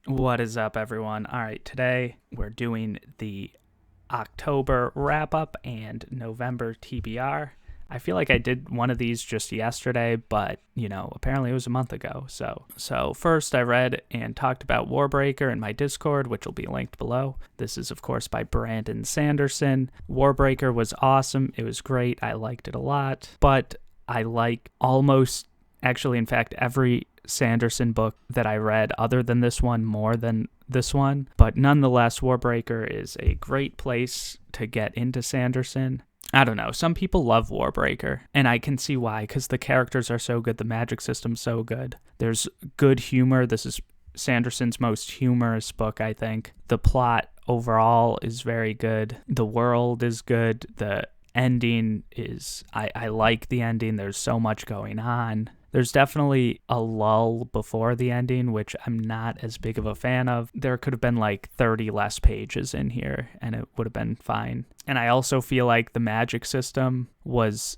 What is up, everyone? All right, today we're doing the October wrap-up and November TBR. I feel like I did one of these just yesterday, but, apparently it was a month ago. So first I read and talked about Warbreaker in my Discord, which will be linked below. This is, of course, by Brandon Sanderson. Warbreaker was awesome. It was great. I liked it a lot. But I like in fact, every Sanderson book that I read other than this one more than this one. But nonetheless, Warbreaker is a great place to get into Sanderson. I don't know. Some people love Warbreaker, and I can see why, because the characters are so good, the magic system's so good. There's good humor. This is Sanderson's most humorous book, I think. The plot overall is very good. The world is good. The ending is... I like the ending. There's so much going on. There's definitely a lull before the ending, which I'm not as big of a fan of. There could have been like 30 less pages in here, and it would have been fine. And I also feel like the magic system was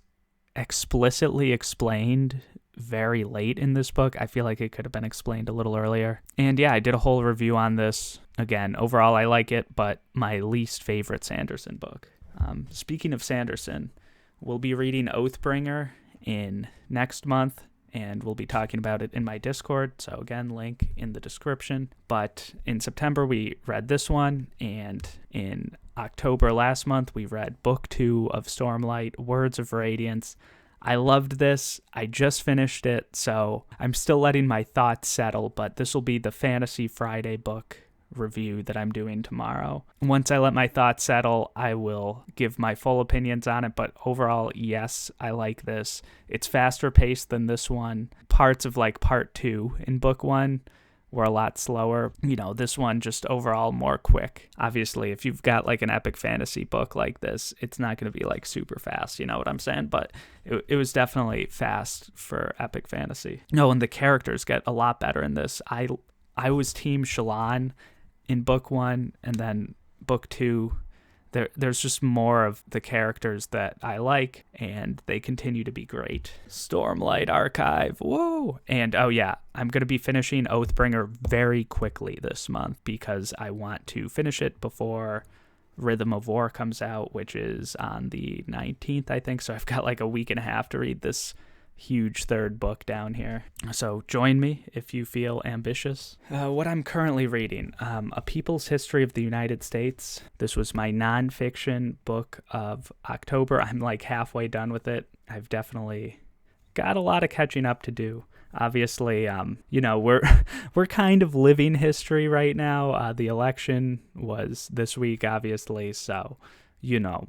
explicitly explained very late in this book. I feel like it could have been explained a little earlier. And yeah, I did a whole review on this. Again, overall, I like it, but my least favorite Sanderson book. Speaking of Sanderson, we'll be reading Oathbringer in next month, and we'll be talking about it in my Discord. So again, link in the description. But in September, we read this one, and in October last month, we read Book 2 of Stormlight, Words of Radiance. I loved this. I just finished it, so I'm still letting my thoughts settle, but this will be the Fantasy Friday book review that I'm doing tomorrow. Once I let my thoughts settle, I will give my full opinions on it, but overall, yes, I like this. It's faster paced than this one. Parts of like part 2 in book 1 were a lot slower. This one just overall more quick. Obviously, if you've got like an epic fantasy book like this, it's not going to be like super fast, you know what I'm saying? But it was definitely fast for epic fantasy. No, and the characters get a lot better in this. I was Team Shallan in book 1, and then book 2, there's just more of the characters that I like, and they continue to be great. Stormlight Archive, whoa! And oh yeah, I'm going to be finishing Oathbringer very quickly this month because I want to finish it before Rhythm of War comes out, which is on the 19th, I think, so I've got like a week and a half to read this huge third book down here. So join me if you feel ambitious. What I'm currently reading, A People's History of the United States. This was my nonfiction book of October. I'm like halfway done with it. I've definitely got a lot of catching up to do. Obviously, we're kind of living history right now. The election was this week, obviously, so,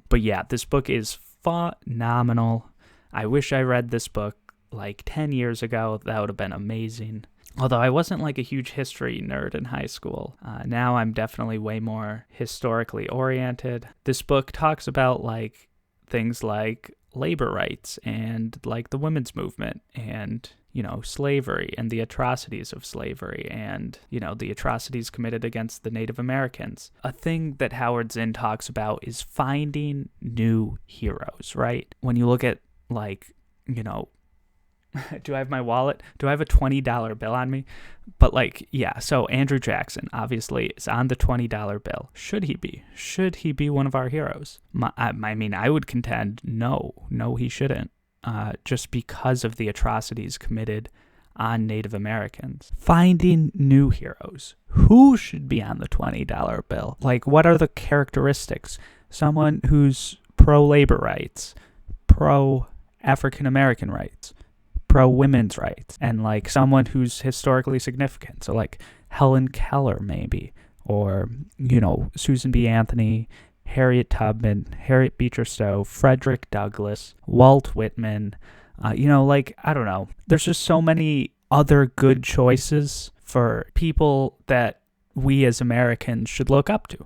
But yeah, this book is phenomenal. I wish I read this book like 10 years ago. That would have been amazing. Although I wasn't like a huge history nerd in high school. Now I'm definitely way more historically oriented. This book talks about like things like labor rights and like the women's movement and, slavery and the atrocities of slavery and, the atrocities committed against the Native Americans. A thing that Howard Zinn talks about is finding new heroes, right? When you look at like, do I have my wallet? Do I have a $20 bill on me? But like, yeah, so Andrew Jackson obviously is on the $20 bill. Should he be? Should he be one of our heroes? I would contend no, he shouldn't. Just because of the atrocities committed on Native Americans. Finding new heroes. Who should be on the $20 bill? Like, what are the characteristics? Someone who's pro-labor rights, pro-African-American rights, pro-women's rights, and like someone who's historically significant. So like Helen Keller maybe, or, Susan B. Anthony, Harriet Tubman, Harriet Beecher Stowe, Frederick Douglass, Walt Whitman, I don't know. There's just so many other good choices for people that we as Americans should look up to.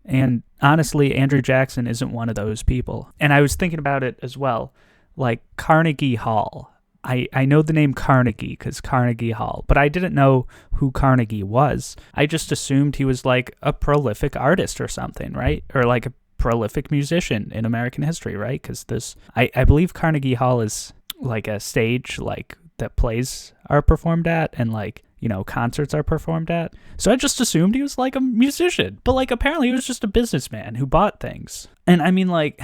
And honestly, Andrew Jackson isn't one of those people. And I was thinking about it as well, like Carnegie Hall. I know the name Carnegie because Carnegie Hall, but I didn't know who Carnegie was. I just assumed he was like a prolific artist or something, right? Or like a prolific musician in American history, right? Because I believe Carnegie Hall is like a stage like that plays are performed at, and like, concerts are performed at. So I just assumed he was like a musician, but like apparently he was just a businessman who bought things. And I mean, like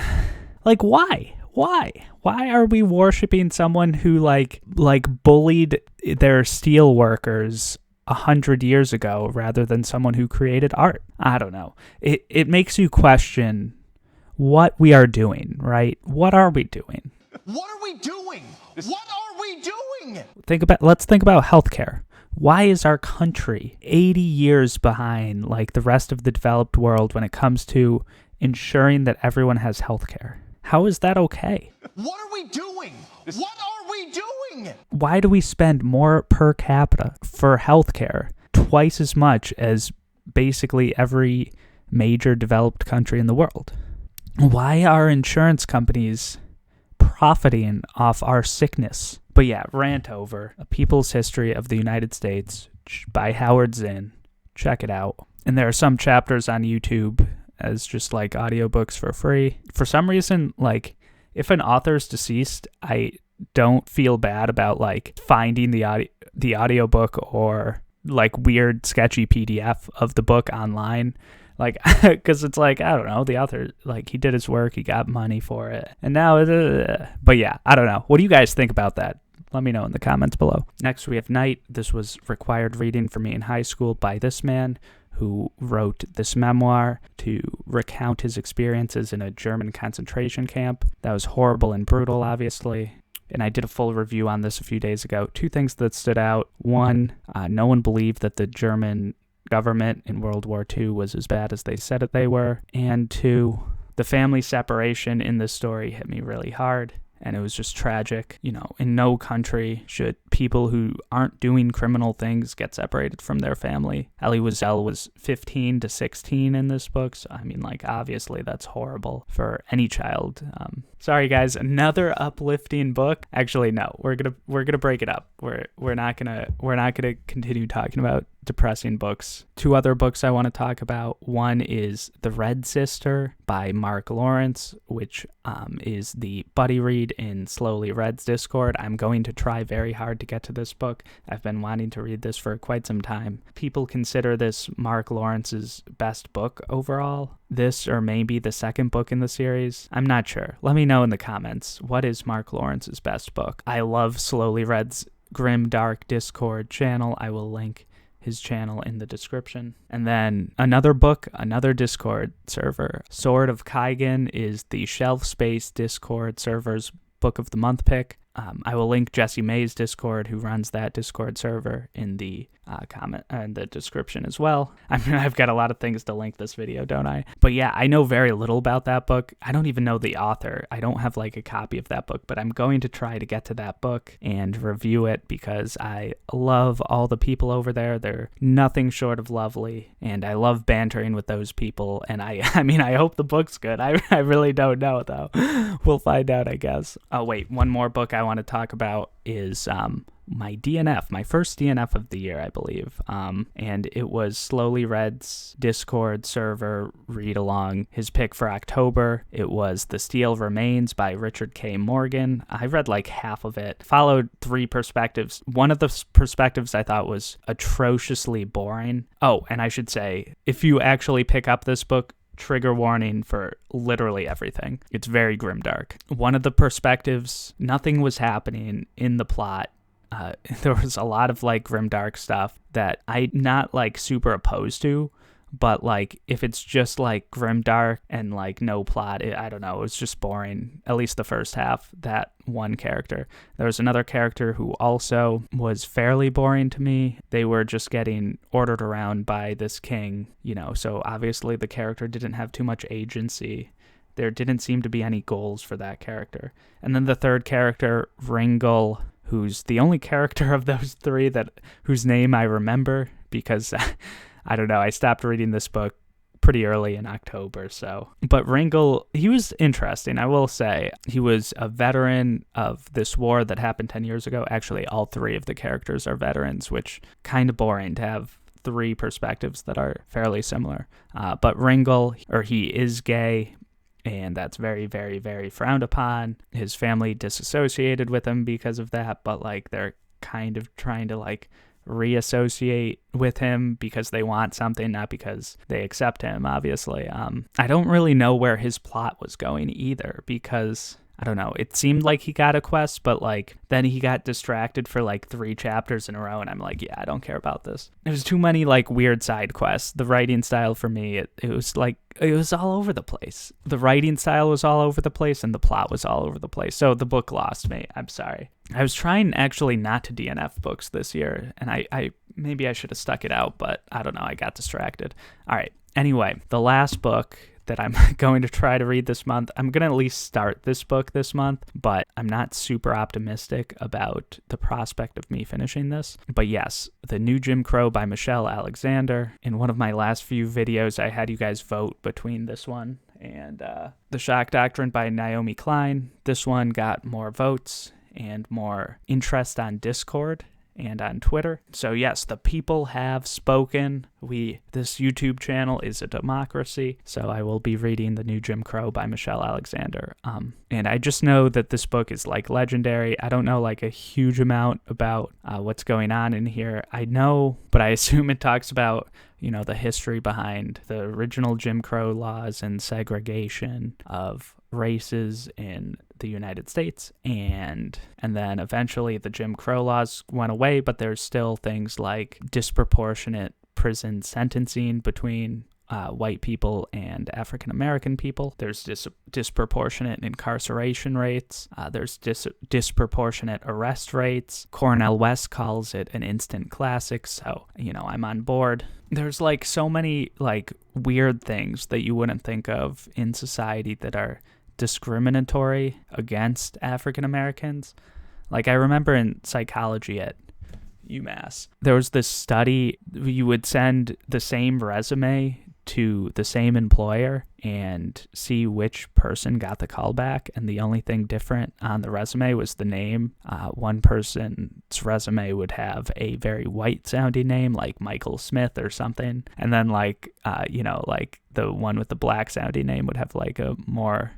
why? Why are we worshiping someone who like bullied their steel workers 100 years ago rather than someone who created art? I don't know. It makes you question what we are doing, right? What are we doing? What are we doing? What are we doing? Let's think about healthcare. Why is our country 80 years behind like the rest of the developed world when it comes to ensuring that everyone has healthcare? How is that okay? What are we doing? What are we doing? Why do we spend more per capita for healthcare, twice as much as basically every major developed country in the world? Why are insurance companies profiting off our sickness? But yeah, rant over. A People's History of the United States by Howard Zinn. Check it out. And there are some chapters on YouTube as just like audiobooks for free. For some reason, like if an author's deceased, I don't feel bad about like finding the audiobook or like weird sketchy PDF of the book online. Like, because it's like, I don't know, the author, like, he did his work, he got money for it, and now, but yeah, I don't know. What do you guys think about that? Let me know in the comments below. Next, we have Night. This was required reading for me in high school by this man who wrote this memoir to recount his experiences in a German concentration camp. That was horrible and brutal, obviously. And I did a full review on this a few days ago. Two things that stood out. One, no one believed that the German government in World War II was as bad as they said it they were. And two, the family separation in this story hit me really hard. And it was just tragic. In no country should people who aren't doing criminal things get separated from their family. Elie Wiesel was 15 to 16 in this book. So, I mean, like, obviously that's horrible for any child. Sorry, guys. Another uplifting book. Actually, no. We're gonna break it up. We're not gonna continue talking about depressing books. Two other books I want to talk about. One is The Red Sister by Mark Lawrence, which is the buddy read in Slowly Read's Discord. I'm going to try very hard to get to this book. I've been wanting to read this for quite some time. People consider this Mark Lawrence's best book overall. This or maybe the second book in the series. I'm not sure. Let me know in the comments. What is Mark Lawrence's best book? I love Slowly Read's Grim Dark Discord channel. I will link his channel in the description. And then another book, another Discord server. Sword of Kaigen is the Shelf Space Discord server's book of the month pick. I will link Jesse May's Discord, who runs that Discord server, in the comment and the description as well. I mean, I've got a lot of things to link this video, don't I? But yeah, I know very little about that book. I don't even know the author. I don't have like a copy of that book, but I'm going to try to get to that book and review it because I love all the people over there. They're nothing short of lovely, and I love bantering with those people. And I mean, I hope the book's good. I really don't know though. We'll find out, I guess. Oh wait, one more book I want to talk about is my DNF, my first DNF of the year, I believe. And it was Slowly Read's Discord server read along. His pick for October, it was The Steel Remains by Richard K. Morgan. I read like half of it, followed three perspectives. One of the perspectives I thought was atrociously boring. Oh, and I should say, if you actually pick up this book, trigger warning for literally everything. It's very grimdark. One of the perspectives, nothing was happening in the plot. There was a lot of like grimdark stuff that I'm not like super opposed to, but like if it's just like grimdark and like no plot, I don't know, it was just boring. At least the first half, that one character. There was another character who also was fairly boring to me. They were just getting ordered around by this king, so obviously the character didn't have too much agency. There didn't seem to be any goals for that character. And then the third character, Ringle, who's the only character of those three whose name I remember because I don't know, I stopped reading this book pretty early in October, so. But Ringle, he was interesting, I will say. He was a veteran of this war that happened 10 years ago. Actually, all three of the characters are veterans, which kind of boring to have three perspectives that are fairly similar. But Ringle, he is gay, and that's very, very, very frowned upon. His family disassociated with him because of that, but like they're kind of trying to like reassociate with him because they want something, not because they accept him, obviously. I don't really know where his plot was going either, because I don't know. It seemed like he got a quest, but like then he got distracted for like 3 chapters in a row, and I'm like, yeah, I don't care about this. There's too many like weird side quests. The writing style for me, it was like, it was all over the place. The writing style was all over the place, and the plot was all over the place. So the book lost me. I'm sorry. I was trying actually not to DNF books this year, and I maybe I should have stuck it out, but I don't know. I got distracted. All right. Anyway, the last book that I'm going to try to read this month. I'm going to at least start this book this month, but I'm not super optimistic about the prospect of me finishing this. But yes, The New Jim Crow by Michelle Alexander. In one of my last few videos, I had you guys vote between this one and The Shock Doctrine by Naomi Klein. This one got more votes and more interest on Discord and on Twitter. So yes, the people have spoken. This YouTube channel is a democracy. So I will be reading The New Jim Crow by Michelle Alexander. And I just know that this book is like legendary. I don't know like a huge amount about what's going on in here. I know, but I assume it talks about, you know, the history behind the original Jim Crow laws and segregation of races in the United States, and then eventually the Jim Crow laws went away, but there's still things like disproportionate prison sentencing between white people and African American people. There's disproportionate incarceration rates. There's disproportionate arrest rates. Cornel West calls it an instant classic, so, you know, I'm on board. There's like so many like weird things that you wouldn't think of in society that are discriminatory against African Americans. Like I remember in psychology at UMass, there was this study. You would send the same resume to the same employer and see which person got the callback, and the only thing different on the resume was the name. One person's resume would have a very white sounding name like Michael Smith or something, and then like like the one with the black sounding name would have like a more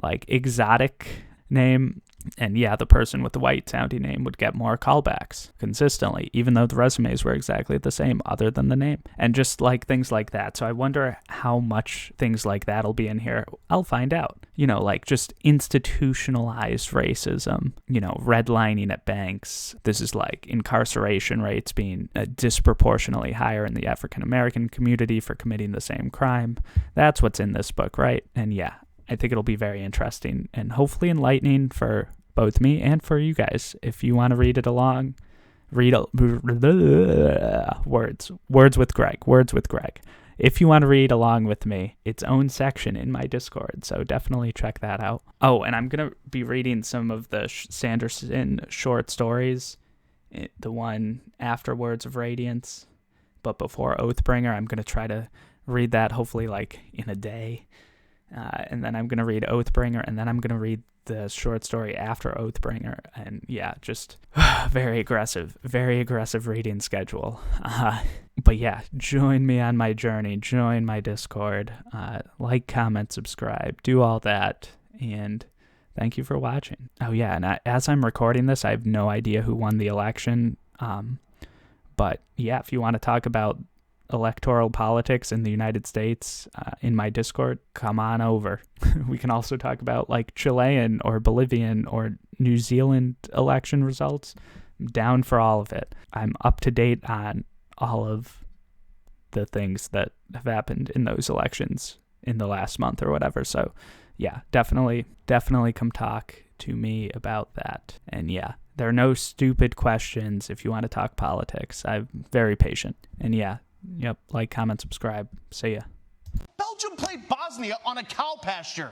like exotic name. And yeah, the person with the white sounding name would get more callbacks consistently, even though the resumes were exactly the same other than the name, and just like things like that. So I wonder how much things like that'll be in here. I'll find out. You know, like just institutionalized racism, you know, redlining at banks. This is like incarceration rates being disproportionately higher in the African American community for committing the same crime. That's what's in this book, right? And yeah, I think it'll be very interesting and hopefully enlightening for both me and for you guys. If you want to read it along, words with Greg. If you want to read along with me, its own section in my Discord, so definitely check that out. Oh, and I'm going to be reading some of the Sanderson short stories, the one after Words of Radiance, but before Oathbringer. I'm going to try to read that hopefully like in a day. And then I'm going to read Oathbringer, and then I'm going to read the short story after Oathbringer. And yeah, just very aggressive reading schedule. But yeah, join me on my journey. Join my Discord. Like, comment, subscribe. Do all that. And thank you for watching. Oh yeah, and as I'm recording this, I have no idea who won the election. But yeah, if you want to talk about electoral politics in the United States in my Discord, come on over. We can also talk about like Chilean or Bolivian or New Zealand election results. I'm down for all of it. I'm up to date on all of the things that have happened in those elections in the last month or whatever. So yeah, definitely come talk to me about that. And yeah, there are no stupid questions if you want to talk politics. I'm very patient. And yeah, yep, like, comment, subscribe. See ya. Belgium played Bosnia on a cow pasture.